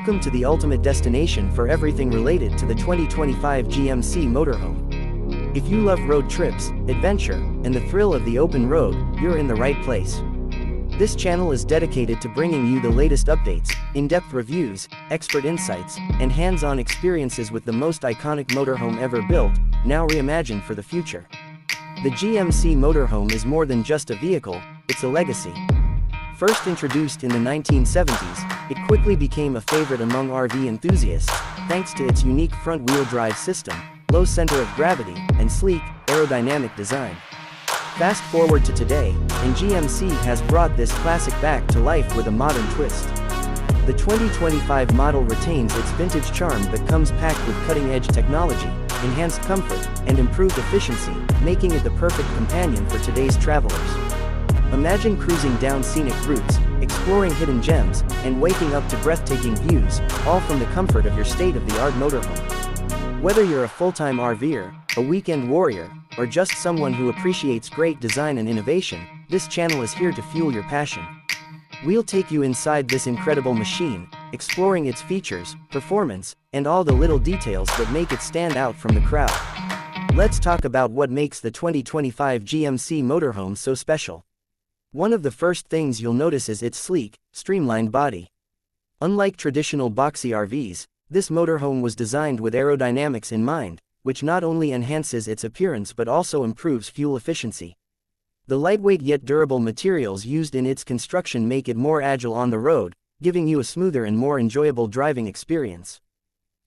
Welcome to the ultimate destination for everything related to the 2025 GMC Motorhome. If you love road trips, adventure, and the thrill of the open road, you're in the right place. This channel is dedicated to bringing you the latest updates, in-depth reviews, expert insights, and hands-on experiences with the most iconic motorhome ever built, now reimagined for the future. The GMC Motorhome is more than just a vehicle, it's a legacy. First introduced in the 1970s, it quickly became a favorite among RV enthusiasts, thanks to its unique front-wheel drive system, low center of gravity, and sleek, aerodynamic design. Fast forward to today, and GMC has brought this classic back to life with a modern twist. The 2025 model retains its vintage charm but comes packed with cutting-edge technology, enhanced comfort, and improved efficiency, making it the perfect companion for today's travelers. Imagine cruising down scenic routes, exploring hidden gems, and waking up to breathtaking views, all from the comfort of your state-of-the-art motorhome. Whether you're a full-time RVer, a weekend warrior, or just someone who appreciates great design and innovation, this channel is here to fuel your passion. We'll take you inside this incredible machine, exploring its features, performance, and all the little details that make it stand out from the crowd. Let's talk about what makes the 2025 GMC Motorhome so special. One of the first things you'll notice is its sleek, streamlined body. Unlike traditional boxy RVs, this motorhome was designed with aerodynamics in mind, which not only enhances its appearance but also improves fuel efficiency. The lightweight yet durable materials used in its construction make it more agile on the road, giving you a smoother and more enjoyable driving experience.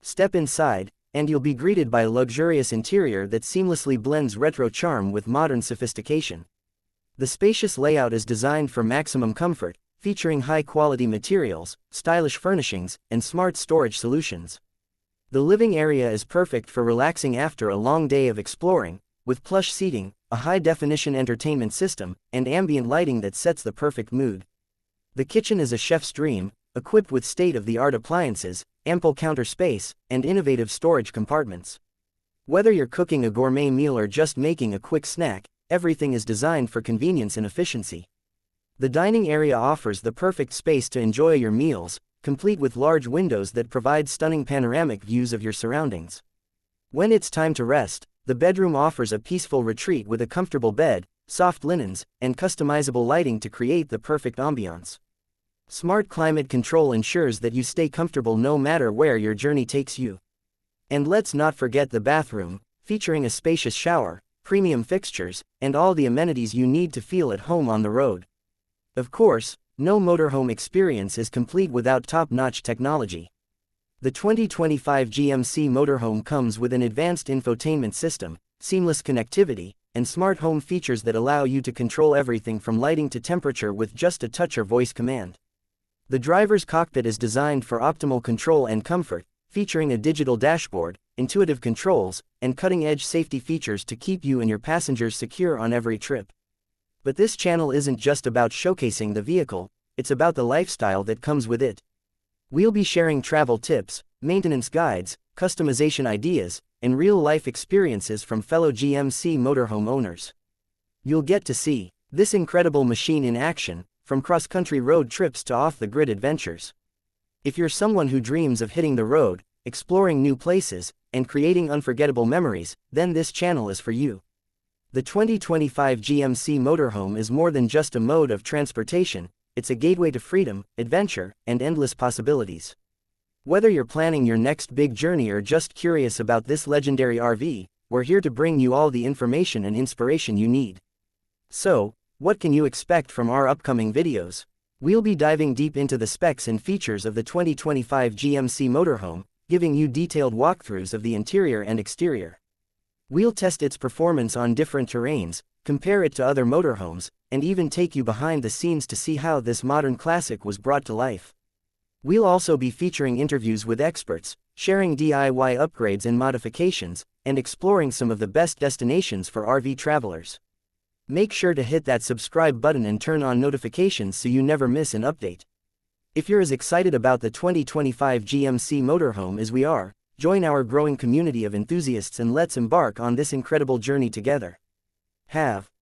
Step inside, and you'll be greeted by a luxurious interior that seamlessly blends retro charm with modern sophistication. The spacious layout is designed for maximum comfort, featuring high-quality materials, stylish furnishings, and smart storage solutions. The living area is perfect for relaxing after a long day of exploring, with plush seating, a high-definition entertainment system, and ambient lighting that sets the perfect mood. The kitchen is a chef's dream, equipped with state-of-the-art appliances, ample counter space, and innovative storage compartments. Whether you're cooking a gourmet meal or just making a quick snack, everything is designed for convenience and efficiency. The dining area offers the perfect space to enjoy your meals, complete with large windows that provide stunning panoramic views of your surroundings. When it's time to rest, the bedroom offers a peaceful retreat with a comfortable bed, soft linens, and customizable lighting to create the perfect ambiance. Smart climate control ensures that you stay comfortable no matter where your journey takes you. And let's not forget the bathroom, featuring a spacious shower, premium fixtures, and all the amenities you need to feel at home on the road. Of course, no motorhome experience is complete without top-notch technology. The 2025 GMC Motorhome comes with an advanced infotainment system, seamless connectivity, and smart home features that allow you to control everything from lighting to temperature with just a touch or voice command. The driver's cockpit is designed for optimal control and comfort, featuring a digital dashboard, intuitive controls, and cutting-edge safety features to keep you and your passengers secure on every trip. But this channel isn't just about showcasing the vehicle, it's about the lifestyle that comes with it. We'll be sharing travel tips, maintenance guides, customization ideas, and real-life experiences from fellow GMC motorhome owners. You'll get to see this incredible machine in action, from cross-country road trips to off-the-grid adventures. If you're someone who dreams of hitting the road, exploring new places, and creating unforgettable memories, then this channel is for you. The 2025 GMC Motorhome is more than just a mode of transportation, it's a gateway to freedom, adventure, and endless possibilities. Whether you're planning your next big journey or just curious about this legendary RV, we're here to bring you all the information and inspiration you need. So, what can you expect from our upcoming videos? We'll be diving deep into the specs and features of the 2025 GMC Motorhome, giving you detailed walkthroughs of the interior and exterior. We'll test its performance on different terrains, compare it to other motorhomes, and even take you behind the scenes to see how this modern classic was brought to life. We'll also be featuring interviews with experts, sharing DIY upgrades and modifications, and exploring some of the best destinations for RV travelers. Make sure to hit that subscribe button and turn on notifications so you never miss an update. If you're as excited about the 2025 GMC Motorhome as we are, join our growing community of enthusiasts and let's embark on this incredible journey together. Have